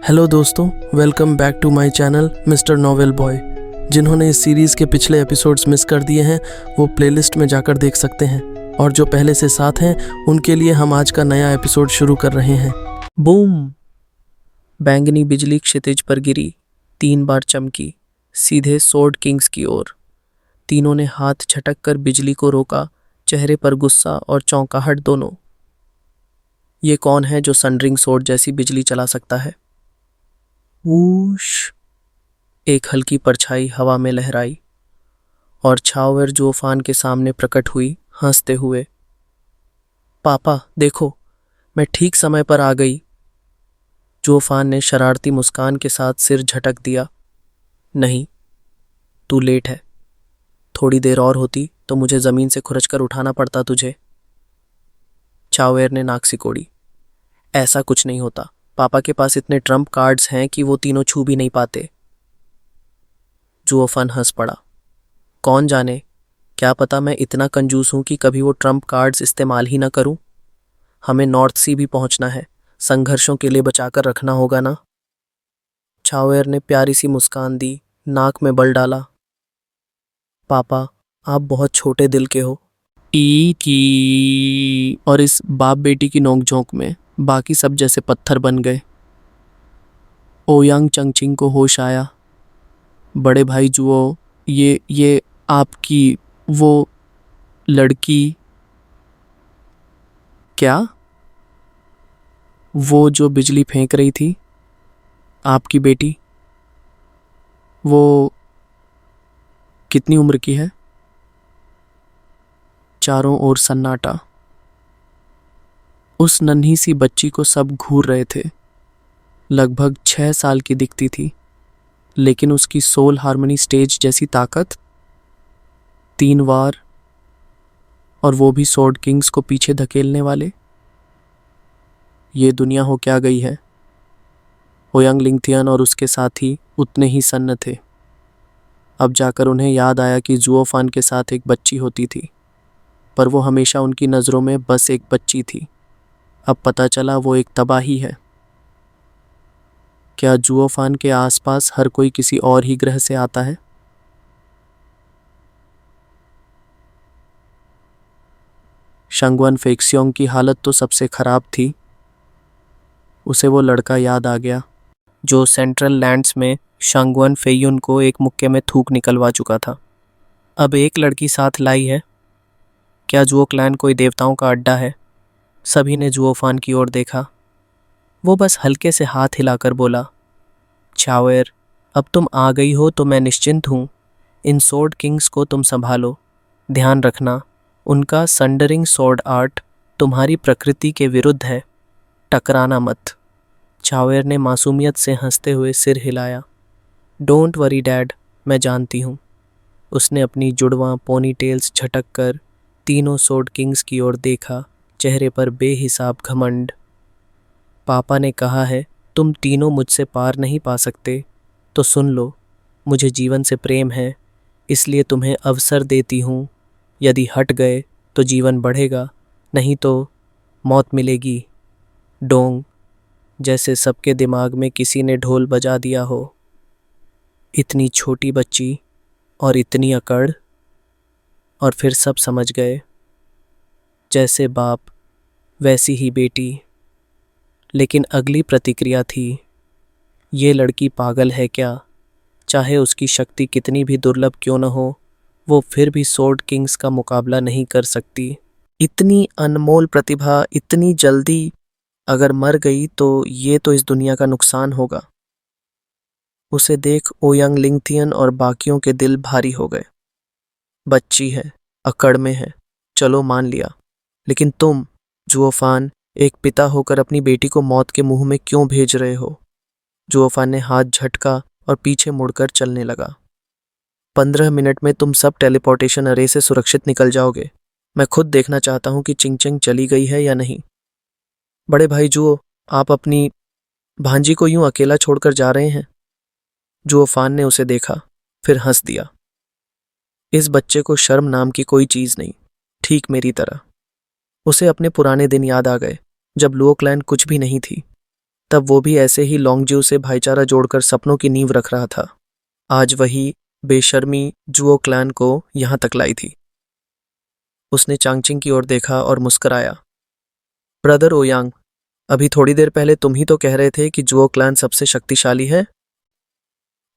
Hello दोस्तों, welcome back to my channel Mister Novel Boy. जिन्होंने इस सीरीज़ के पिछले एपिसोड्स मिस कर दिए हैं वो प्लेलिस्ट में जाकर देख सकते हैं, और जो पहले से साथ हैं उनके लिए हम आज का नया एपिसोड शुरू कर रहे हैं। बूम! बैंगनी बिजली क्षितिज पर गिरी, 3 बार चमकी, सीधे सोर्ड किंग्स की ओर। तीनों ने हाथ झटक कर बिजली को रोका, चेहरे पर गुस्सा और चौंकाहट दोनों। ये कौन है जो सनरिंग सोर्ड जैसी बिजली चला सकता है? वूश! एक हल्की परछाई हवा में लहराई और छावर जोफान के सामने प्रकट हुई, हंसते हुए। पापा देखो, मैं ठीक समय पर आ गई। जोफान ने शरारती मुस्कान के साथ सिर झटक दिया। नहीं, तू लेट है। थोड़ी देर और होती तो मुझे जमीन से खुरचकर उठाना पड़ता तुझे। चावेर ने नाक सिकोड़ी। ऐसा कुछ नहीं होता, पापा के पास इतने ट्रम्प कार्ड्स हैं कि वो तीनों छू भी नहीं पाते। जोफान हंस पड़ा। कौन जाने, क्या पता मैं इतना कंजूस हूं कि कभी वो ट्रम्प कार्ड्स इस्तेमाल ही ना करूं। हमें नॉर्थ सी भी पहुंचना है, संघर्षों के लिए बचाकर रखना होगा ना। चावेर ने प्यारी सी मुस्कान दी, नाक में बल डाला। पापा, आप बहुत छोटे दिल के हो। ई की और इस बाप बेटी की नोकझोंक में बाकी सब जैसे पत्थर बन गए। ओयांग चंगचिंग को होश आया। बड़े भाई जुओ, ये आपकी वो लड़की। क्या? वो जो बिजली फेंक रही थी, आपकी बेटी? वो कितनी उम्र की है? चारों ओर सन्नाटा। उस नन्ही सी बच्ची को सब घूर रहे थे। लगभग 6 साल की दिखती थी, लेकिन उसकी सोल हार्मनी स्टेज जैसी ताकत। 3 वार, और वो भी सोर्ड किंग्स को पीछे धकेलने वाले। ये दुनिया हो क्या गई है? ओयांग लिंगथियन और उसके साथी उतने ही सन्न थे। अब जाकर उन्हें याद आया कि जुओफान के साथ एक बच्ची होती थी, पर वो हमेशा उनकी नज़रों में बस एक बच्ची थी। अब पता चला वो एक तबाही है। क्या जुओफान के आसपास हर कोई किसी और ही ग्रह से आता है? शंगवन फेक्सियोंग की हालत तो सबसे खराब थी। उसे वो लड़का याद आ गया जो सेंट्रल लैंड्स में शंगवन फेयुन को एक मुक्के में थूक निकलवा चुका था। अब एक लड़की साथ लाई है। क्या जुओ क्लैन कोई देवताओं का अड्डा है? सभी ने जुओफान की ओर देखा। वो बस हल्के से हाथ हिलाकर बोला, चावेर, अब तुम आ गई हो तो मैं निश्चिंत हूँ। इन सोर्ड किंग्स को तुम संभालो। ध्यान रखना, उनका संडरिंग सोर्ड आर्ट तुम्हारी प्रकृति के विरुद्ध है। टकराना मत। चावेर ने मासूमियत से हंसते हुए सिर हिलाया। डोंट वरी डैड, मैं जानती हूँ। उसने अपनी जुड़वां पोनी टेल्स झटक कर तीनों सोर्ड किंग्स की ओर देखा, चेहरे पर बेहिसाब घमंड। पापा ने कहा है तुम तीनों मुझसे पार नहीं पा सकते, तो सुन लो, मुझे जीवन से प्रेम है, इसलिए तुम्हें अवसर देती हूँ। यदि हट गए तो जीवन बढ़ेगा, नहीं तो मौत मिलेगी। डोंग! जैसे सबके दिमाग में किसी ने ढोल बजा दिया हो। इतनी छोटी बच्ची और इतनी अकड़। और फिर सब समझ गए। जैसे बाप वैसी ही बेटी। लेकिन अगली प्रतिक्रिया थी, ये लड़की पागल है क्या? चाहे उसकी शक्ति कितनी भी दुर्लभ क्यों न हो, वो फिर भी सोर्ड किंग्स का मुकाबला नहीं कर सकती। इतनी अनमोल प्रतिभा इतनी जल्दी अगर मर गई तो ये तो इस दुनिया का नुकसान होगा। उसे देख ओयांग लिंगथियन और बाकियों के दिल भारी हो गए। बच्ची है, अकड़ में है, चलो मान लिया, लेकिन तुम जुओफान एक पिता होकर अपनी बेटी को मौत के मुंह में क्यों भेज रहे हो? जुओफान ने हाथ झटका और पीछे मुड़कर चलने लगा। 15 मिनट में तुम सब टेलीपोर्टेशन अरे से सुरक्षित निकल जाओगे। मैं खुद देखना चाहता हूं कि चिंगचिंग चली गई है या नहीं। बड़े भाई जुओ, आप अपनी भांजी को यूं अकेला छोड़कर जा रहे हैं? जुओफान ने उसे देखा, फिर हंस दिया। इस बच्चे को शर्म नाम की कोई चीज नहीं, ठीक मेरी तरह। उसे अपने पुराने दिन याद आ गए, जब लुओ क्लैन कुछ भी नहीं थी। तब वो भी ऐसे ही लॉन्गज्यू से भाईचारा जोड़कर सपनों की नींव रख रहा था। आज वही बेशर्मी जुओ क्लैन को यहां तक लाई थी। उसने चांगचिंग की ओर देखा और मुस्कुराया। ब्रदर ओयांग, अभी थोड़ी देर पहले तुम ही तो कह रहे थे कि जुओ क्लैन सबसे शक्तिशाली है।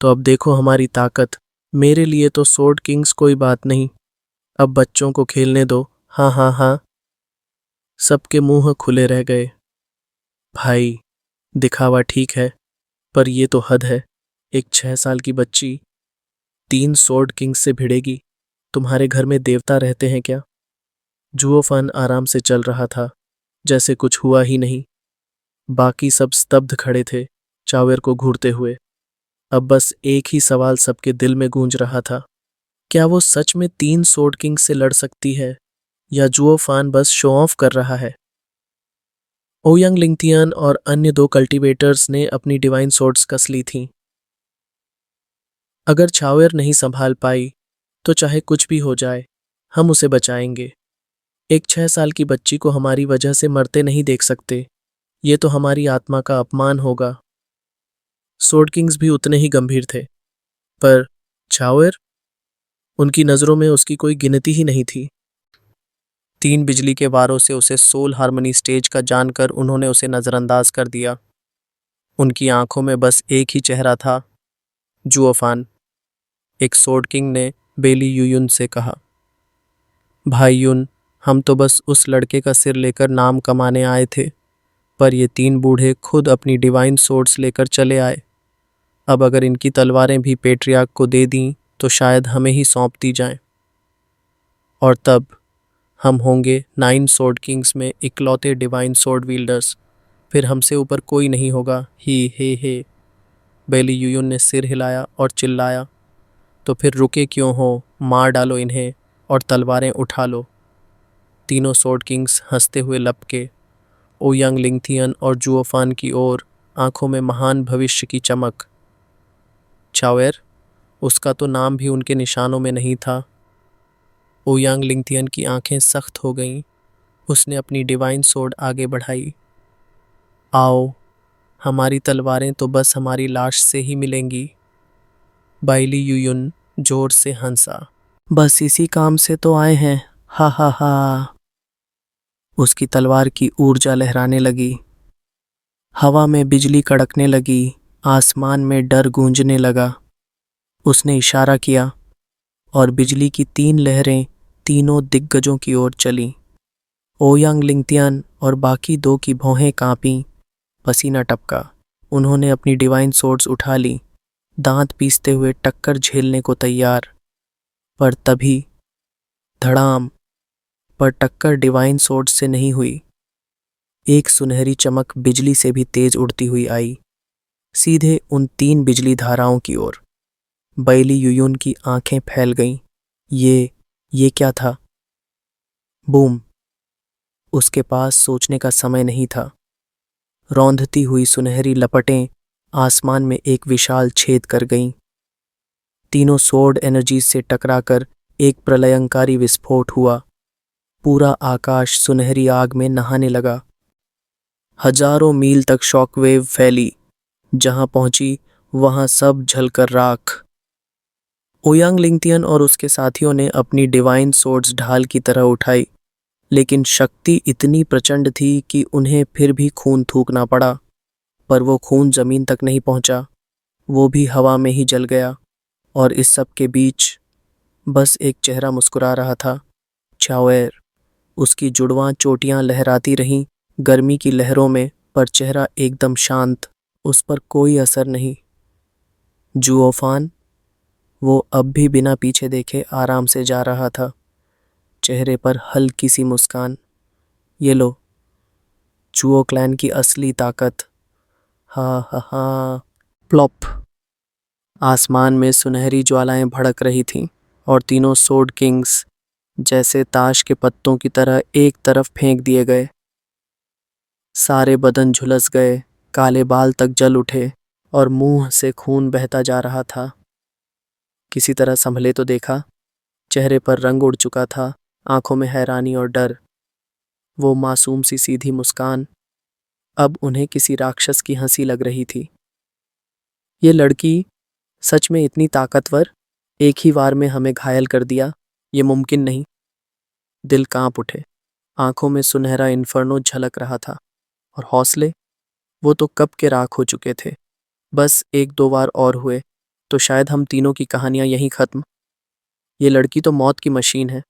तो अब देखो हमारी ताकत। मेरे लिए तो सोर्ड किंग्स कोई बात नहीं। अब बच्चों को खेलने दो। हाँ हाँ हाँ। सबके मुंह खुले रह गए। भाई, दिखावा ठीक है, पर ये तो हद है। एक 6 साल की बच्ची 3 किंग्स से भिड़ेगी। तुम्हारे घर में देवता रहते हैं क्या? जुओ फन आराम से चल रहा था, जैसे कुछ हुआ ही नहीं। बाकी सब स्तब्ध खड़े थे, चावेर को घूरते हुए। अब बस एक ही सवाल सबके दिल में गूंज रहा था। क्या वो सच में 3 किंग्स से लड़ सकती है, या जुओ फान बस शो ऑफ कर रहा है? ओयांग लिंगतियन और अन्य 2 कल्टीवेटर्स ने अपनी डिवाइन सोर्ड्स कस ली थीं। अगर छावेर नहीं संभाल पाई तो चाहे कुछ भी हो जाए, हम उसे बचाएंगे। एक 6 साल की बच्ची को हमारी वजह से मरते नहीं देख सकते। ये तो हमारी आत्मा का अपमान होगा। सोर्ड किंग्स भी उतने ही गंभीर थे, पर छावेर, उनकी नजरों में उसकी कोई गिनती ही नहीं थी। 3 बिजली के वारों से उसे सोल हार्मनी स्टेज का जानकर उन्होंने उसे नजरअंदाज कर दिया। उनकी आंखों में बस एक ही चेहरा था, जुओफान। एक सोर्ड किंग ने बेली यूयुन से कहा, भाई युन, हम तो बस उस लड़के का सिर लेकर नाम कमाने आए थे, पर ये 3 बूढ़े खुद अपनी डिवाइन सोर्ड्स लेकर चले आए। अब अगर इनकी तलवारें भी पेट्रियार्क को दे दी तो शायद हमें ही सौंप दी जाएं। और तब हम होंगे 9 किंग्स में इकलौते डिवाइन सोर्ड विल्डर्स। फिर हमसे ऊपर कोई नहीं होगा। ही हे। बेली यूयुन ने सिर हिलाया और चिल्लाया, तो फिर रुके क्यों हो? मार डालो इन्हें और तलवारें उठा लो। तीनों सोर्ड किंग्स हंसते हुए लपके ओयांग लिंगथियन और जुओफान की ओर, आंखों में महान भविष्य की चमक। चावेर, उसका तो नाम भी उनके निशानों में नहीं था। ओयांग लिंगथियन की आंखें सख्त हो गईं। उसने अपनी डिवाइन सोर्ड आगे बढ़ाई। आओ, हमारी तलवारें तो बस हमारी लाश से ही मिलेंगी। बाइली यूयुन जोर से हंसा। बस इसी काम से तो आए हैं। हा हा हा। उसकी तलवार की ऊर्जा लहराने लगी। हवा में बिजली कड़कने लगी, आसमान में डर गूंजने लगा। उसने इशारा किया और बिजली की 3 लहरें तीनों दिग्गजों की ओर चलीं। ओयांग लिंगतियन और बाकी 2 की भौहें कांपीं, पसीना टपका। उन्होंने अपनी डिवाइन सोर्ड्स उठा ली, दांत पीसते हुए टक्कर झेलने को तैयार। पर तभी धड़ाम, पर टक्कर डिवाइन सोर्ड्स से नहीं हुई। एक सुनहरी चमक बिजली से भी तेज उड़ती हुई आई, सीधे उन 3 बिजली धाराओं की ओर। बैली यूयुन की आंखें फैल गईं। ये क्या था? बूम! उसके पास सोचने का समय नहीं था। रौंदती हुई सुनहरी लपटें आसमान में एक विशाल छेद कर गईं। तीनों सोर्ड एनर्जीज से टकराकर एक प्रलयंकारी विस्फोट हुआ। पूरा आकाश सुनहरी आग में नहाने लगा। हजारों मील तक शॉकवेव फैली। जहां पहुंची वहां सब झलकर राख। ओयांग लिंगतियन और उसके साथियों ने अपनी डिवाइन सोर्ड्स ढाल की तरह उठाई, लेकिन शक्ति इतनी प्रचंड थी कि उन्हें फिर भी खून थूकना पड़ा। पर वो खून जमीन तक नहीं पहुंचा, वो भी हवा में ही जल गया। और इस सब के बीच बस एक चेहरा मुस्कुरा रहा था, चावेर। उसकी जुड़वां चोटियां लहराती रहीं गर्मी की लहरों में, पर चेहरा एकदम शांत। उस पर कोई असर नहीं। जुओफान, वो अब भी बिना पीछे देखे आराम से जा रहा था, चेहरे पर हल्की सी मुस्कान। ये लो, जुओ क्लैन की असली ताकत। हा हा हा। प्लॉप! आसमान में सुनहरी ज्वालाएं भड़क रही थीं और तीनों सोर्ड किंग्स जैसे ताश के पत्तों की तरह एक तरफ फेंक दिए गए। सारे बदन झुलस गए, काले बाल तक जल उठे और मुंह से खून बहता जा रहा था। किसी तरह संभले तो देखा। चेहरे पर रंग उड़ चुका था, आंखों में हैरानी और डर। वो मासूम सी सीधी मुस्कान, अब उन्हें किसी राक्षस की हंसी लग रही थी। ये लड़की सच में इतनी ताकतवर, एक ही वार में हमें घायल कर दिया, ये मुमकिन नहीं। दिल कांप उठे, आंखों में सुनहरा इन्फर्नो झलक रहा था, और हौसले, वो तो कब के राख हो चुके थे। बस एक दो वार और हुए तो शायद हम तीनों की कहानियां यहीं खत्म। ये लड़की तो मौत की मशीन है।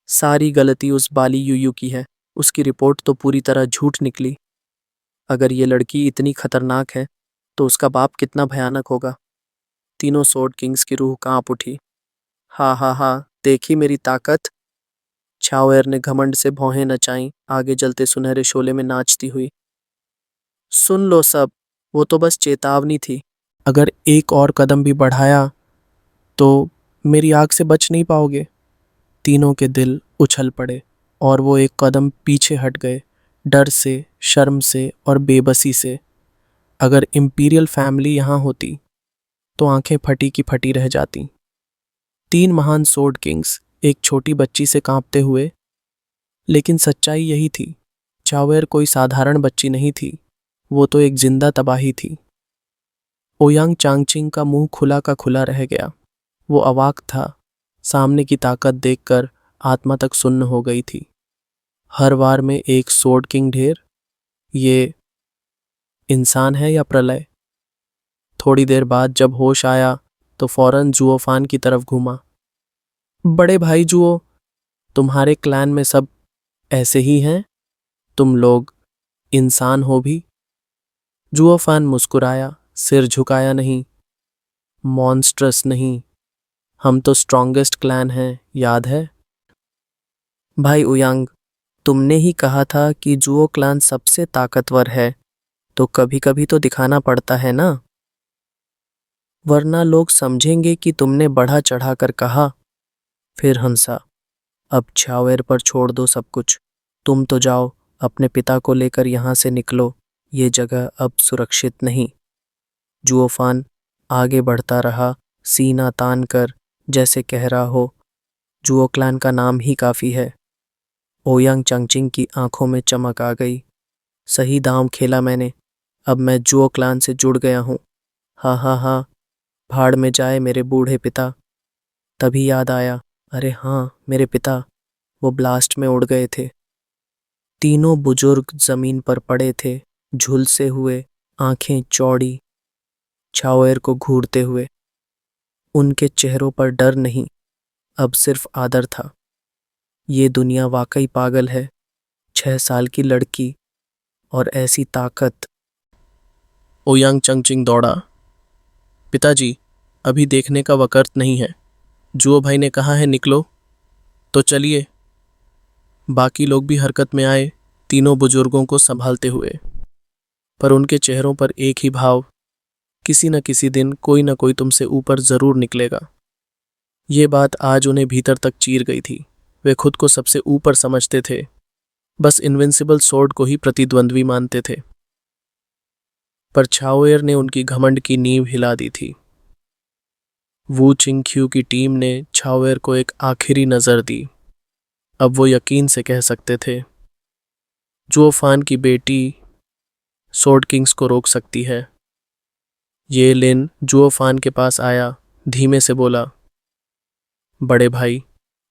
सारी गलती उस बाली यूयू की है, उसकी रिपोर्ट तो पूरी तरह झूठ निकली। अगर ये लड़की इतनी खतरनाक है तो उसका बाप कितना भयानक होगा। तीनों सोर्ड किंग्स की रूह कांप उठी। हा हा हा, देखी मेरी ताकत। छाओएर ने घमंड से भौहें नचाई, आगे जलते सुनहरे शोले में नाचती हुई। सुन लो सब, वो तो बस चेतावनी थी। अगर एक और कदम भी बढ़ाया तो मेरी आग से बच नहीं पाओगे। तीनों के दिल उछल पड़े और वो एक कदम पीछे हट गए, डर से, शर्म से और बेबसी से। अगर इंपीरियल फैमिली यहाँ होती तो आंखें फटी की फटी रह जाती। तीन महान सोर्ड किंग्स एक छोटी बच्ची से कांपते हुए, लेकिन सच्चाई यही थी, चावेर कोई साधारण बच्ची नहीं थी, वो तो एक जिंदा तबाही थी। ओयांग चांगचिंग का मुंह खुला का खुला रह गया। वो अवाक था, सामने की ताकत देखकर आत्मा तक सुन्न हो गई थी। हर वार में एक सोर्ड किंग ढेर, ये इंसान है या प्रलय? थोड़ी देर बाद जब होश आया तो फौरन जुओफान की तरफ घूमा। बड़े भाई जुओ, तुम्हारे क्लैन में सब ऐसे ही हैं? तुम लोग इंसान हो भी? जुओफान मुस्कुराया, सिर झुकाया नहीं। मॉन्स्ट्रस नहीं, हम तो स्ट्रॉन्गेस्ट क्लैन हैं, याद है? भाई उयांग, तुमने ही कहा था कि जुओ क्लैन सबसे ताकतवर है, तो कभी कभी तो दिखाना पड़ता है ना, वरना लोग समझेंगे कि तुमने बढ़ा चढ़ा कर कहा। फिर हंसा। अब छावेर पर छोड़ दो सब कुछ। तुम तो जाओ, अपने पिता को लेकर यहाँ से निकलो, ये जगह अब सुरक्षित नहीं। जुओफान आगे बढ़ता रहा, सीना तान कर, जैसे कह रहा हो, जुओ क्लैन का नाम ही काफी है। ओयांग चंगचिंग की आंखों में चमक आ गई। सही दांव खेला मैंने, अब मैं जुओ क्लैन से जुड़ गया हूँ। हाँ हाँ हाँ, भाड़ में जाए मेरे बूढ़े पिता। तभी याद आया, अरे हाँ, मेरे पिता, वो ब्लास्ट में उड़ गए थे। तीनों बुजुर्ग जमीन पर पड़े थे, झुलसे हुए, आंखें चौड़ी, छाओएर को घूरते हुए। उनके चेहरों पर डर नहीं, अब सिर्फ आदर था। ये दुनिया वाकई पागल है। 6 साल की लड़की और ऐसी ताकत। ओयांग चंगचिंग दौड़ा। पिताजी, अभी देखने का वक्त नहीं है। जुओ भाई ने कहा है निकलो, तो चलिए। बाकी लोग भी हरकत में आए, तीनों बुजुर्गों को संभालते हुए। पर उनके चेहरों पर एक ही भाव, किसी न किसी दिन कोई न कोई तुमसे ऊपर जरूर निकलेगा। ये बात आज उन्हें भीतर तक चीर गई थी। वे खुद को सबसे ऊपर समझते थे, बस इनविंसिबल सोर्ड को ही प्रतिद्वंद्वी मानते थे। पर छाओएर ने उनकी घमंड की नींव हिला दी थी। वू चिंगख्यू की टीम ने छाओएर को एक आखिरी नजर दी। अब वो यकीन से कह सकते थे, जुओफान की बेटी सोर्ड किंग्स को रोक सकती है। ये लिन जुओफान के पास आया, धीमे से बोला, बड़े भाई,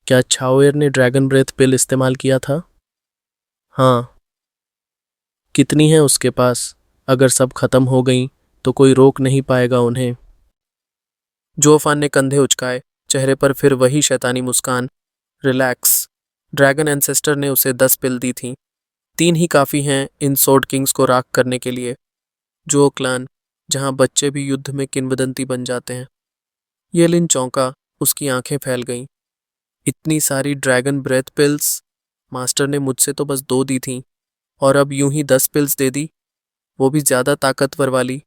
क्या छाओएर ने ड्रैगन ब्रेथ पिल इस्तेमाल किया था? हाँ। कितनी है उसके पास? अगर सब खत्म हो गई तो कोई रोक नहीं पाएगा उन्हें। जुओफान ने कंधे उचकाए, चेहरे पर फिर वही शैतानी मुस्कान। रिलैक्स, ड्रैगन एंसेस्टर ने उसे 10 पिल दी थी। 3 ही काफ़ी हैं इन सोर्ड किंग्स को राख करने के लिए। जो क्लान, जहाँ बच्चे भी युद्ध में किंवदंती बन जाते हैं। ये लिन चौंका, उसकी आंखें फैल गईं। इतनी सारी ड्रैगन ब्रेथ पिल्स? मास्टर ने मुझसे तो बस 2 दी थीं, और अब यूं ही 10 पिल्स दे दी, वो भी ज़्यादा ताकतवर वाली।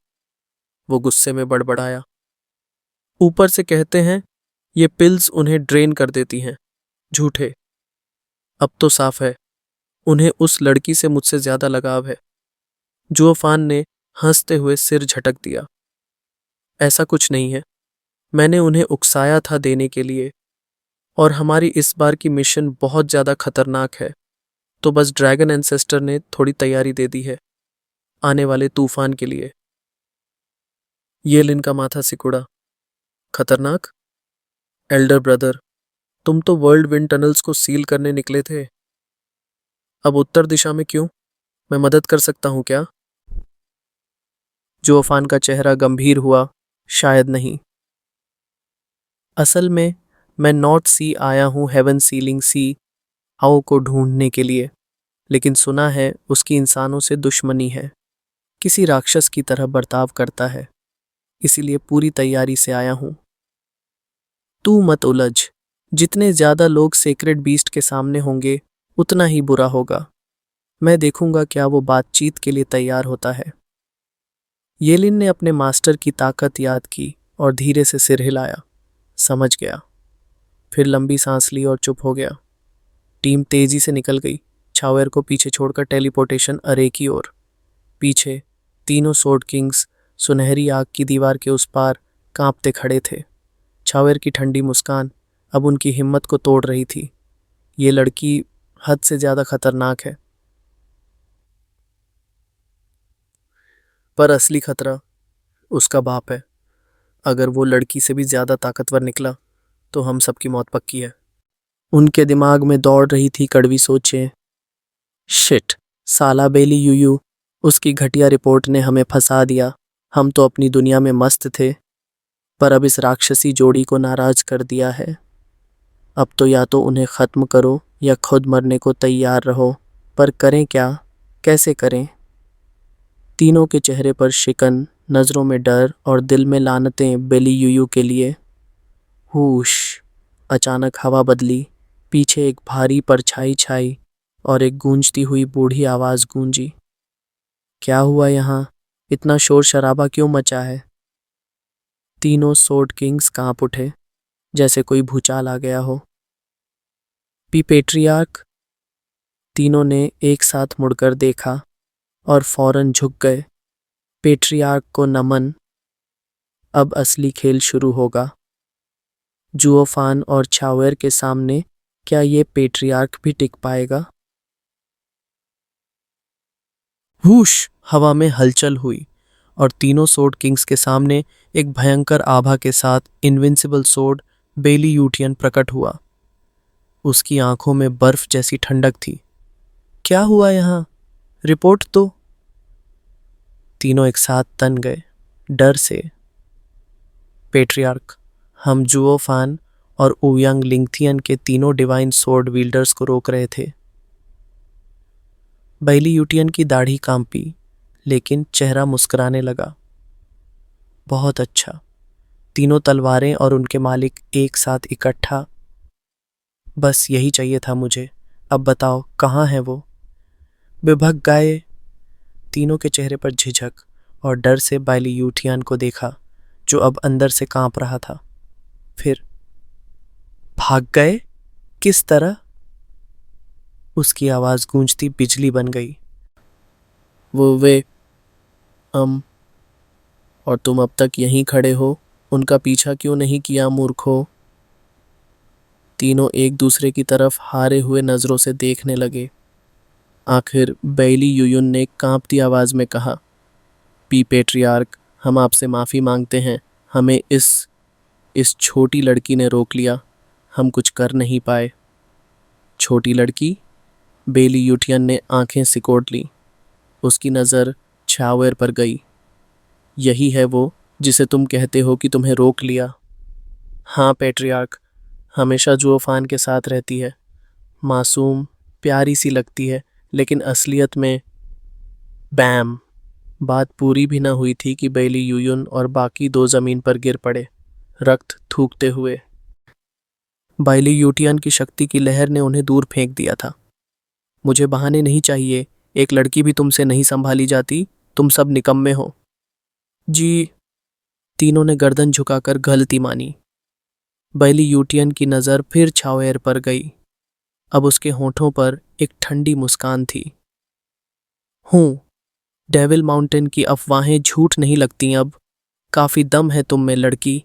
वो गुस्से में बड़बड़ाया। ऊपर से कहते हैं ये पिल्स उन्हें ड्रेन कर देती हैं। झूठे। अब तो साफ है, उन्हें उस लड़की से मुझसे ज्यादा लगाव है। जुओफान ने हंसते हुए सिर झटक दिया। ऐसा कुछ नहीं है, मैंने उन्हें उकसाया था देने के लिए, और हमारी इस बार की मिशन बहुत ज्यादा खतरनाक है, तो बस ड्रैगन एंसेस्टर ने थोड़ी तैयारी दे दी है। आने वाले तूफान के लिए। ये लिन का माथा सिकुड़ा। खतरनाक? एल्डर ब्रदर, तुम तो वर्ल्ड विंड टनल्स को सील करने निकले थे। अब उत्तर दिशा में क्यों? मैं मदद कर सकता हूं क्या? जोफान का चेहरा गंभीर हुआ। शायद नहीं। असल में मैं नॉर्थ सी आया हूं हेवन सीलिंग सी आओ को ढूंढने के लिए, लेकिन सुना है उसकी इंसानों से दुश्मनी है, किसी राक्षस की तरह बर्ताव करता है, इसीलिए पूरी तैयारी से आया हूं। तू मत उलझ। जितने ज्यादा लोग सेक्रेड बीस्ट के सामने होंगे उतना ही बुरा होगा। मैं देखूंगा क्या वो बातचीत के लिए तैयार होता है। येलिन ने अपने मास्टर की ताकत याद की और धीरे से सिर हिलाया। समझ गया। फिर लंबी सांस ली और चुप हो गया। टीम तेजी से निकल गई, छावेर को पीछे छोड़कर टेलीपोर्टेशन अरे की ओर। पीछे तीनों सोर्ड किंग्स सुनहरी आग की दीवार के उस पार कांपते खड़े थे। छावेर की ठंडी मुस्कान अब उनकी हिम्मत को तोड़ रही थी। ये लड़की हद से ज्यादा खतरनाक है। पर असली खतरा उसका बाप है। अगर वो लड़की से भी ज्यादा ताकतवर निकला तो हम सबकी मौत पक्की है। उनके दिमाग में दौड़ रही थी कड़वी सोचें। शिट, साला बेली यूयू, उसकी घटिया रिपोर्ट ने हमें फंसा दिया। हम तो अपनी दुनिया में मस्त थे, पर अब इस राक्षसी जोड़ी को नाराज कर दिया है। अब तो या तो उन्हें खत्म करो या खुद मरने को तैयार रहो, पर करें क्या? कैसे करें? तीनों के चेहरे पर शिकन, नजरों में डर और दिल में लानतें बेली यूयू के लिए। हुश! अचानक हवा बदली। पीछे एक भारी परछाई छाई और एक गूंजती हुई बूढ़ी आवाज गूंजी। क्या हुआ यहाँ? इतना शोर शराबा क्यों मचा है? तीनों सोर्ड किंग्स कांप उठे, जैसे कोई भूचाल आ गया हो। P patriarch? तीनों ने एक साथ मुड़कर देखा और फौरन झुक गए। पेट्रियार्क को नमन। अब असली खेल शुरू होगा। जुओफान और छावेर के सामने क्या ये पेट्रियार्क भी टिक पाएगा? हुश! हवा में हलचल हुई और तीनों सोर्ड किंग्स के सामने एक भयंकर आभा के साथ इनविंसिबल सोर्ड बेली यूटियन प्रकट हुआ। उसकी आंखों में बर्फ जैसी ठंडक थी। क्या हुआ यहाँ? रिपोर्ट तो। तीनों एक साथ तन गए, डर से। पेट्रियार्क, हम जुओफान और ओयांग लिंगथियन के तीनों डिवाइन सोर्ड विल्डर्स को रोक रहे थे। बैली यूटियन की दाढ़ी कांपी, लेकिन चेहरा मुस्कुराने लगा। बहुत अच्छा। तीनों तलवारें और उनके मालिक एक साथ इकट्ठा। बस यही चाहिए था मुझे। अब बताओ कहाँ है वो? बेभग गाए। तीनों के चेहरे पर झिझक और डर से बैली यूटियन को देखा, जो अब अंदर से कांप रहा था। फिर भाग गए? किस तरह? उसकी आवाज गूंजती बिजली बन गई। वो वे और तुम अब तक यहीं खड़े हो, उनका पीछा क्यों नहीं किया मूर्खों? तीनों एक दूसरे की तरफ हारे हुए नजरों से देखने लगे। आखिर बैली यूयुन ने कांपती आवाज में कहा, पी पेट्रियार्क, हम आपसे माफी मांगते हैं। हमें इस छोटी लड़की ने रोक लिया। हम कुछ कर नहीं पाए। छोटी लड़की? बेली यूटियन ने आंखें सिकोड़ ली। उसकी नज़र छावेर पर गई। यही है वो जिसे तुम कहते हो कि तुम्हें रोक लिया? हाँ पेट्रियार्क, हमेशा जुओफान के साथ रहती है। मासूम, प्यारी सी लगती है, लेकिन असलियत में बैम। बात पूरी भी न हुई थी कि बैली यूयुन और बाकी दो जमीन पर गिर पड़े, रक्त थूकते हुए। बैली यूटियन की शक्ति की लहर ने उन्हें दूर फेंक दिया था। मुझे बहाने नहीं चाहिए। एक लड़की भी तुमसे नहीं संभाली जाती। तुम सब निकम्मे हो। जी। तीनों ने गर्दन झुकाकर गलती मानी। बैली यूटियन की नज़र फिर छावेर पर गई। अब उसके होठों पर एक ठंडी मुस्कान थी। हूँ, डेविल माउंटेन की अफवाहें झूठ नहीं लगती अब। काफी दम है तुम में लड़की।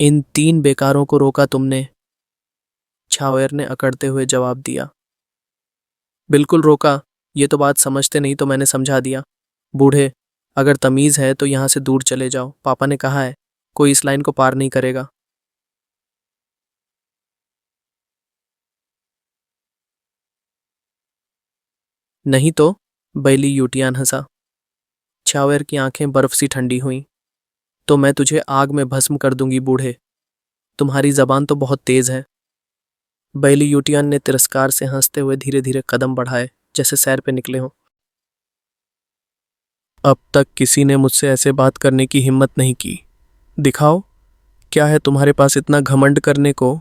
इन 3 बेकारों को रोका तुमने। छावेर ने अकड़ते हुए जवाब दिया। बिल्कुल रोका। ये तो बात समझते नहीं तो मैंने समझा दिया। बूढ़े, अगर तमीज़ है तो यहाँ से दूर चले जाओ, पापा ने कहा है कोई इस लाइन को पार नहीं करेगा। नहीं तो, बैली यूटियान हंसा। छावेर की आंखें बर्फ सी ठंडी हुईं। तो मैं तुझे आग में भस्म कर दूंगी बूढ़े, तुम्हारी जबान तो बहुत तेज है। बैली यूटियान ने तिरस्कार से हंसते हुए धीरे धीरे कदम बढ़ाए, जैसे सैर पे निकले हों। अब तक किसी ने मुझसे ऐसे बात करने की हिम्मत नहीं की। दिखाओ, क्या है तुम्हारे पास इतना घमंड करने को?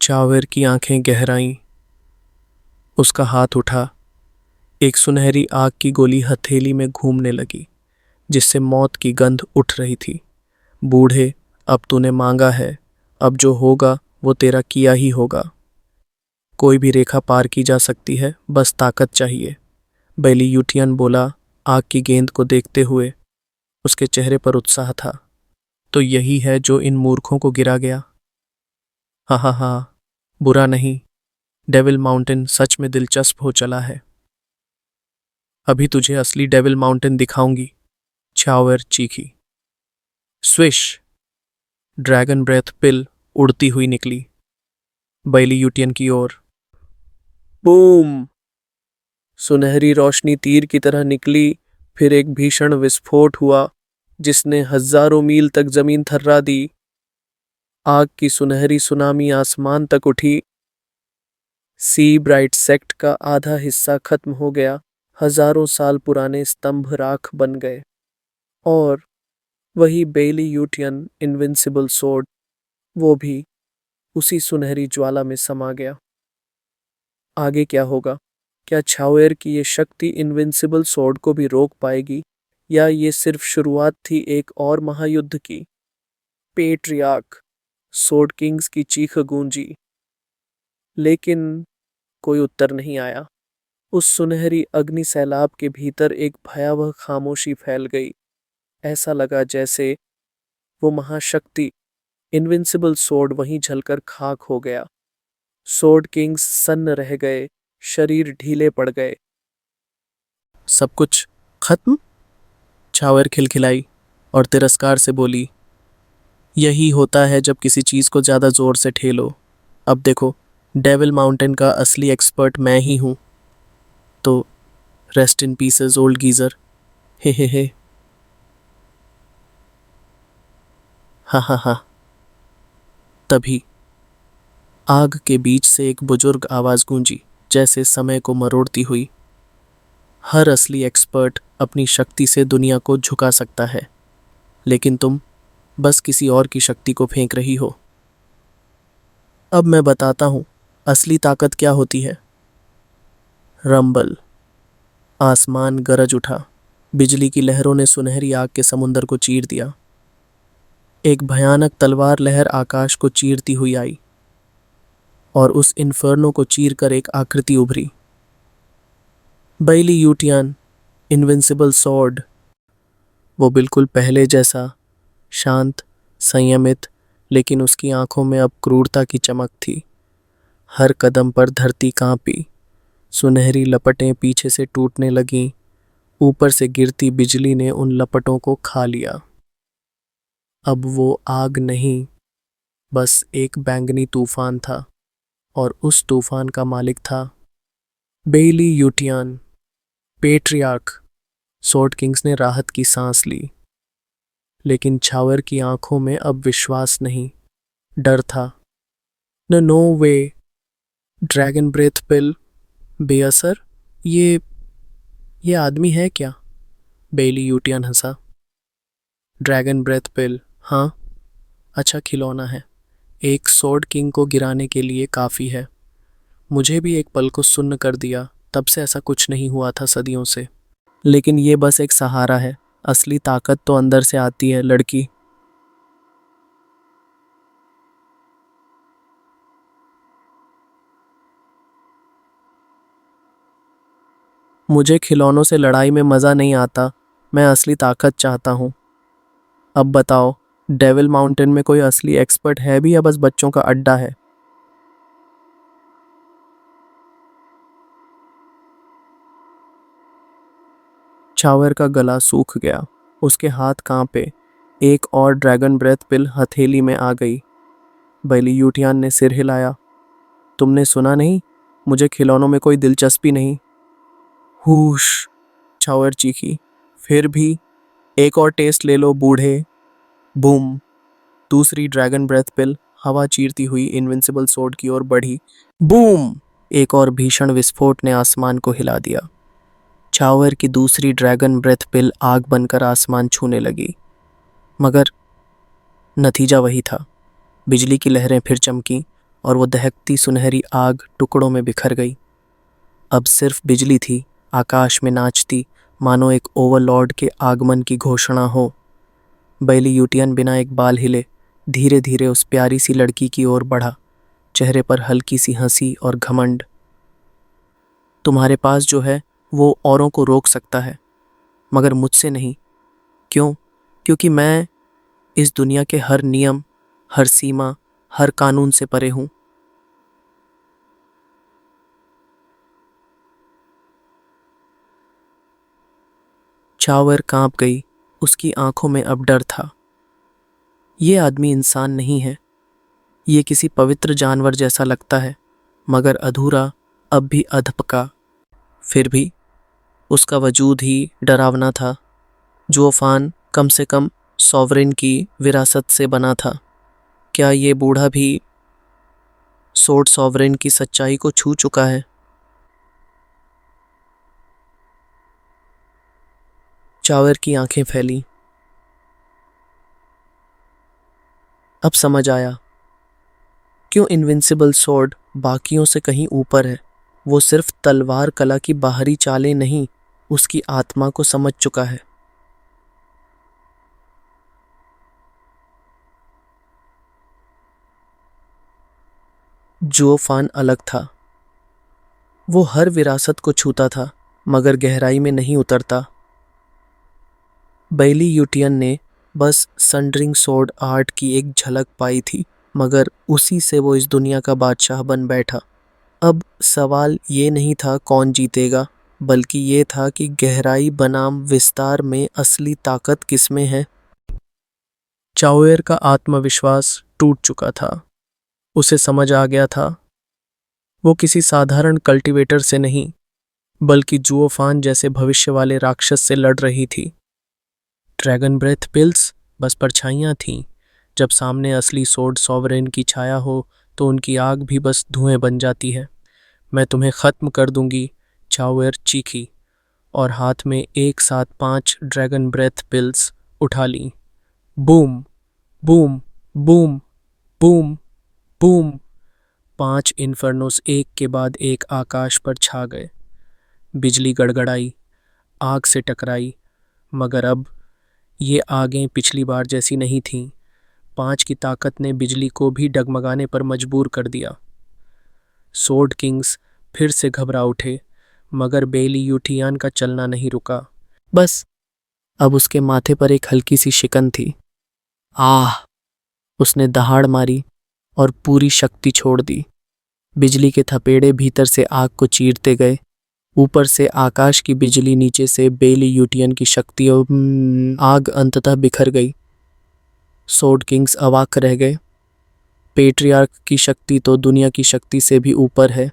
चावेर की आंखें गहराईं। उसका हाथ उठा। एक सुनहरी आग की गोली हथेली में घूमने लगी, जिससे मौत की गंध उठ रही थी। बूढ़े, अब तूने मांगा है, अब जो होगा वो तेरा किया ही होगा। कोई भी रेखा पार की जा सकती है, बस ताकत चाहिए। बैली यूटियन बोला, आग की गेंद को देखते हुए। उसके चेहरे पर उत्साह था। तो यही है जो इन मूर्खों को गिरा गया। हाँ हाँ हाँ, बुरा नहीं। डेविल माउंटेन सच में दिलचस्प हो चला है। अभी तुझे असली डेविल माउंटेन दिखाऊंगी। छावर चीखी। स्विश! ड्रैगन ब्रेथ पिल उड़ती हुई निकली बैली यूटियन की ओर। बूम! सुनहरी रोशनी तीर की तरह निकली, फिर एक भीषण विस्फोट हुआ जिसने हजारों मील तक जमीन थर्रा दी। आग की सुनहरी सुनामी आसमान तक उठी। सी ब्राइट सेक्ट का आधा हिस्सा खत्म हो गया। हजारों साल पुराने स्तंभ राख बन गए। और वही बेली यूटियन इनविंसिबल सोर्ड, वो भी उसी सुनहरी ज्वाला में समा गया। आगे क्या होगा? क्या छावेर की ये शक्ति इनविंसिबल सोर्ड को भी रोक पाएगी, या ये सिर्फ शुरुआत थी एक और महायुद्ध की? पेट्रियार्क, सोर्ड किंग्स की चीख गूंजी, लेकिन कोई उत्तर नहीं आया। उस सुनहरी अग्नि सैलाब के भीतर एक भयावह खामोशी फैल गई। ऐसा लगा जैसे वो महाशक्ति इनविंसिबल सोर्ड वहीं जलकर खाक हो गया। सोर्ड किंग्स सन्न रह गए, शरीर ढीले पड़ गए। सब कुछ खत्म? छावर खिलखिलाई और तिरस्कार से बोली, यही होता है जब किसी चीज को ज्यादा जोर से ठेलो। अब देखो, डेविल माउंटेन का असली एक्सपर्ट मैं ही हूं। तो rest in pieces old geezer. Hey. हा हा हा। तभी आग के बीच से एक बुजुर्ग आवाज गूंजी, जैसे समय को मरोड़ती हुई। हर असली एक्सपर्ट अपनी शक्ति से दुनिया को झुका सकता है, लेकिन तुम बस किसी और की शक्ति को फेंक रही हो। अब मैं बताता हूं असली ताकत क्या होती है। रंबल। आसमान गरज उठा। बिजली की लहरों ने सुनहरी आग के समुंदर को चीर दिया। एक भयानक तलवार लहर आकाश को चीरती हुई आई और उस इन्फर्नो को चीरकर एक आकृति उभरी। बैली यूटियन इनविंसिबल सॉर्ड। वो बिल्कुल पहले जैसा शांत, संयमित, लेकिन उसकी आंखों में अब क्रूरता की चमक थी। हर कदम पर धरती कांपी। सुनहरी लपटें पीछे से टूटने लगीं। ऊपर से गिरती बिजली ने उन लपटों को खा लिया। अब वो आग नहीं, बस एक बैंगनी तूफान था, और उस तूफान का मालिक था बेली यूटियन, पेट्रियार्क। सॉर्ड किंग्स ने राहत की सांस ली, लेकिन छावर की आंखों में अब विश्वास नहीं, डर था। नो वे। ड्रैगन ब्रेथ पिल बेअसर? ये आदमी है क्या? बेली यूटियन हंसा। ड्रैगन ब्रेथ पिल, हाँ, अच्छा खिलौना है। एक सॉर्ड किंग को गिराने के लिए काफ़ी है। मुझे भी एक पल को सुन्न कर दिया, तब से ऐसा कुछ नहीं हुआ था सदियों से। लेकिन ये बस एक सहारा है, असली ताकत तो अंदर से आती है लड़की। मुझे खिलौनों से लड़ाई में मज़ा नहीं आता, मैं असली ताकत चाहता हूँ। अब बताओ, डेविल माउंटेन में कोई असली एक्सपर्ट है भी या बस बच्चों का अड्डा है? चावर का गला सूख गया, उसके हाथ कांपे। एक और ड्रैगन ब्रेथ पिल हथेली में आ गई। बैली यूटियान ने सिर हिलाया। तुमने सुना नहीं? मुझे खिलौनों में कोई दिलचस्पी नहीं। हुश, चावर चीखी। फिर भी एक और टेस्ट ले लो बूढ़े। बूम। दूसरी ड्रैगन ब्रेथ पिल हवा चीरती हुई इनविंसिबल सोर्ड की ओर बढ़ी। बूम। एक और भीषण विस्फोट ने आसमान को हिला दिया। चावर की दूसरी ड्रैगन ब्रेथ पिल आग बनकर आसमान छूने लगी, मगर नतीजा वही था। बिजली की लहरें फिर चमकीं और वो दहकती सुनहरी आग टुकड़ों में बिखर गई। अब सिर्फ बिजली थी, आकाश में नाचती, मानो एक ओवरलॉर्ड के आगमन की घोषणा हो। बैली यूटियन बिना एक बाल हिले धीरे धीरे उस प्यारी सी लड़की की ओर बढ़ा, चेहरे पर हल्की सी हंसी और घमंड। तुम्हारे पास जो है वो औरों को रोक सकता है, मगर मुझसे नहीं। क्यों? क्योंकि मैं इस दुनिया के हर नियम, हर सीमा, हर कानून से परे हूं। चावर कांप गई। उसकी आंखों में अब डर था। ये आदमी इंसान नहीं है। ये किसी पवित्र जानवर जैसा लगता है, मगर अधूरा, अब भी अधपका। फिर भी उसका वजूद ही डरावना था। जुओफान कम से कम सॉवरेन की विरासत से बना था। क्या ये बूढ़ा भी सोर्ड सॉवरेन की सच्चाई को छू चुका है? चावर की आंखें फैली। अब समझ आया क्यों इनविंसिबल सोर्ड बाकियों से कहीं ऊपर है। वो सिर्फ तलवार कला की बाहरी चालें नहीं, उसकी आत्मा को समझ चुका है। जुओफान अलग था। वो हर विरासत को छूता था, मगर गहराई में नहीं उतरता। बैली यूटियन ने बस संडरिंग सोर्ड आर्ट की एक झलक पाई थी, मगर उसी से वो इस दुनिया का बादशाह बन बैठा। अब सवाल ये नहीं था कौन जीतेगा, बल्कि ये था कि गहराई बनाम विस्तार में असली ताकत किसमें है। चाओएर का आत्मविश्वास टूट चुका था। उसे समझ आ गया था वो किसी साधारण कल्टीवेटर से नहीं, बल्कि जुओफान जैसे भविष्य वाले राक्षस से लड़ रही थी। ड्रैगन ब्रेथ पिल्स बस परछाइयां थीं। जब सामने असली सोर्ड सॉवरेन की छाया हो तो उनकी आग भी बस धुएं बन जाती है। मैं तुम्हें खत्म कर दूंगी, चाओएर चीखी, और हाथ में एक साथ 5 ड्रैगन ब्रेथ पिल्स उठा ली। Boom, boom, boom, boom, boom. 5 infernos एक के बाद एक आकाश पर छा गए। बिजली गड़गड़ाई, आग से टकराई, मगर अब ये आगें पिछली बार जैसी नहीं थीं। 5 की ताकत ने बिजली को भी डगमगाने पर मजबूर कर दिया। सोर्ड किंग्स फिर से घबरा उठे, मगर बेली यूटियान का चलना नहीं रुका। बस अब उसके माथे पर एक हल्की सी शिकन थी। आह! उसने दहाड़ मारी और पूरी शक्ति छोड़ दी। बिजली के थपेड़े भीतर से आग को चीरते गए। ऊपर से आकाश की बिजली, नीचे से बेली यूटियन की शक्ति और आग अंततः बिखर गई। सोर्ड किंग्स अवाक रह गए। पेट्रियार्क की शक्ति तो दुनिया की शक्ति से भी ऊपर है।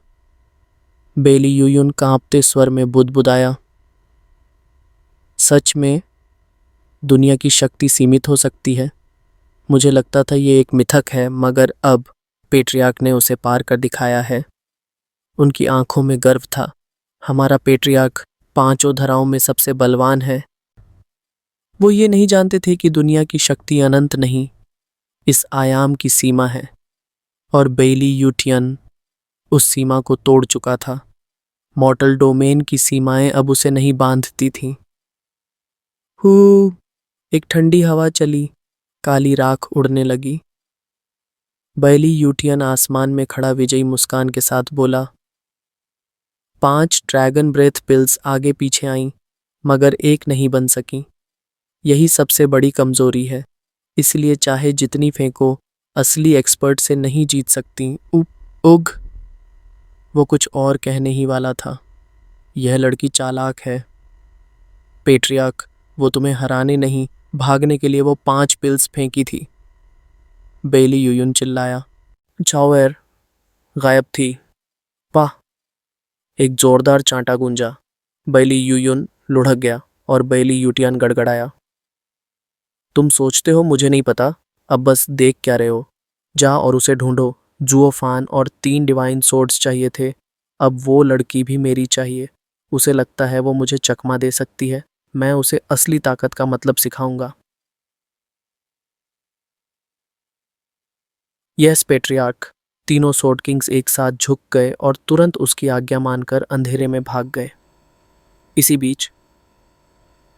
बेली यूयुन कांपते स्वर में बुदबुदाया, सच में दुनिया की शक्ति सीमित हो सकती है। मुझे लगता था ये एक मिथक है, मगर अब पेट्रियार्क ने उसे पार कर दिखाया है। उनकी आंखों में गर्व था। हमारा पेट्रियार्क 5 धराओं में सबसे बलवान है। वो ये नहीं जानते थे कि दुनिया की शक्ति अनंत नहीं, इस आयाम की सीमा है, और बेली यूटियन उस सीमा को तोड़ चुका था। मॉर्टल डोमेन की सीमाएं अब उसे नहीं बांधती थीं। हू! एक ठंडी हवा चली, काली राख उड़ने लगी। बैली यूटियन आसमान में खड़ा विजयी मुस्कान के साथ बोला, 5 ड्रैगन ब्रेथ पिल्स आगे पीछे आईं, मगर एक नहीं बन सकी। यही सबसे बड़ी कमजोरी है। इसलिए चाहे जितनी फेंको, असली एक्सपर्ट से नहीं जीत सकती। उग! वो कुछ और कहने ही वाला था। यह लड़की चालाक है। पेट्रियार्क, वो तुम्हें हराने नहीं, भागने के लिए वो 5 पिल्स फेंकी थी। बेली यूयुन चिल्लाया। झाओएर गायब थी। वाह! एक जोरदार चांटा गूंजा। बेली यूयुन लुढ़क गया और बेली यूटियान गड़गड़ाया। तुम सोचते हो मुझे नहीं पता? अब बस देख क्या रहे हो? जा और उसे ढूंढो। जुओफान और 3 डिवाइन सोर्ड्स चाहिए थे। अब वो लड़की भी मेरी चाहिए। उसे लगता है वो मुझे चकमा दे सकती है। मैं उसे असली ताकत का मतलब सिखाऊंगा। Yes patriarch. तीनों सोर्ड किंग्स एक साथ झुक गए और तुरंत उसकी आज्ञा मानकर अंधेरे में भाग गए। इसी बीच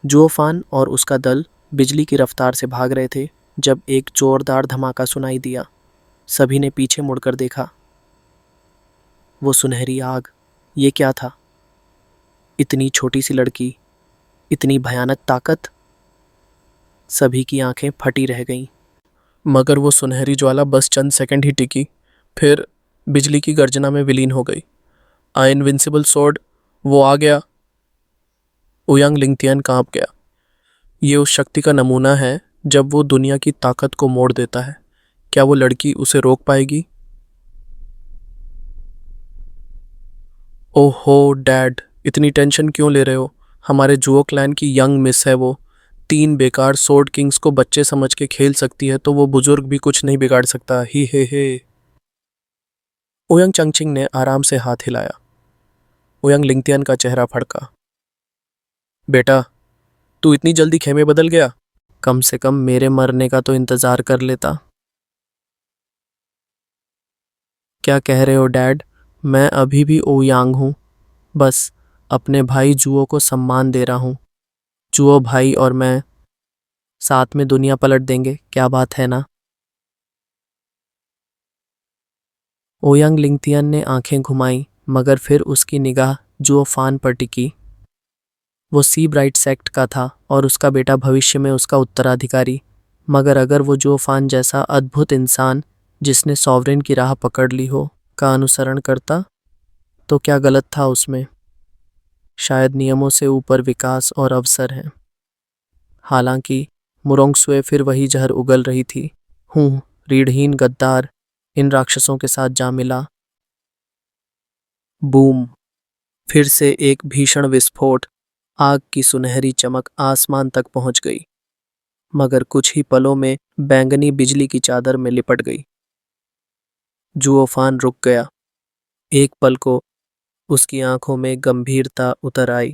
जुओफान और उसका दल बिजली की रफ्तार से भाग रहे थे जब एक जोरदार धमाका सुनाई दिया। सभी ने पीछे मुड़कर देखा। वो सुनहरी आग, ये क्या था? इतनी छोटी सी लड़की, इतनी भयानक ताकत। सभी की आंखें फटी रह गईं। मगर वो सुनहरी ज्वाला बस चंद सेकंड ही टिकी, फिर बिजली की गर्जना में विलीन हो गई। आ इनविंसिबल स्वॉर्ड, वो आ गया। ओयांग लिंगतियन कांप गया। ये उस शक्ति का नमूना है जब वो दुनिया की ताकत को मोड़ देता है। क्या वो लड़की उसे रोक पाएगी? ओहो डैड, इतनी टेंशन क्यों ले रहे हो? हमारे जुओ क्लैन की यंग मिस है वो। 3 बेकार सोर्ड किंग्स को बच्चे समझ के खेल सकती है तो वो बुजुर्ग भी कुछ नहीं बिगाड़ सकता। ही हे। ओयांग चंगचिंग ने आराम से हाथ हिलाया। ओयांग लिंगतियन का चेहरा फड़का। बेटा, तू इतनी जल्दी खेमे बदल गया? कम से कम मेरे मरने का तो इंतजार कर लेता। क्या कह रहे हो डैड? मैं अभी भी ओयांग हूँ। बस अपने भाई जुओ को सम्मान दे रहा हूँ। जुओ भाई और मैं साथ में दुनिया पलट देंगे, क्या बात है ना? ओयांग लिंगतियन ने आंखें घुमाई मगर फिर उसकी निगाह जुओफान पर टिकी। वो सी ब्राइट सेक्ट का था और उसका बेटा भविष्य में उसका उत्तराधिकारी। मगर अगर वो जुओफान जैसा अद्भुत इंसान जिसने सॉवरेन की राह पकड़ ली हो का अनुसरण करता तो क्या गलत था उसमें? शायद नियमों से ऊपर विकास और अवसर हैं। हालांकि मुरोंगसुए फिर वही जहर उगल रही थी। हूँ रीढ़हीन गद्दार इन राक्षसों के साथ जा मिला। बूम! फिर से एक भीषण विस्फोट। आग की सुनहरी चमक आसमान तक पहुंच गई, मगर कुछ ही पलों में बैंगनी बिजली की चादर में लिपट गई। जुओफान रुक गया। एक पल को उसकी आंखों में गंभीरता उतर आई।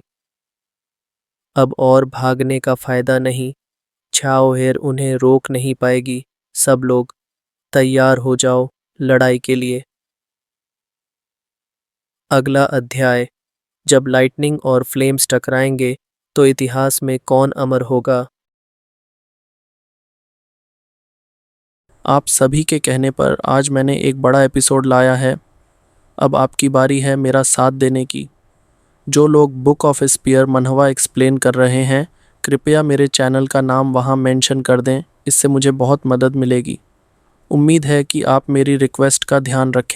अब और भागने का फायदा नहीं। छाओहेर उन्हें रोक नहीं पाएगी। सब लोग तैयार हो जाओ लड़ाई के लिए। अगला अध्याय, जब लाइटनिंग और फ्लेम्स टकराएंगे तो इतिहास में कौन अमर होगा? आप सभी के कहने पर आज मैंने एक बड़ा एपिसोड लाया है। अब आपकी बारी है मेरा साथ देने की। जो लोग बुक ऑफ स्पीयर मनहवा एक्सप्लेन कर रहे हैं, कृपया मेरे चैनल का नाम वहां मेंशन कर दें। इससे मुझे बहुत मदद मिलेगी। उम्मीद है कि आप मेरी रिक्वेस्ट का ध्यान रखें।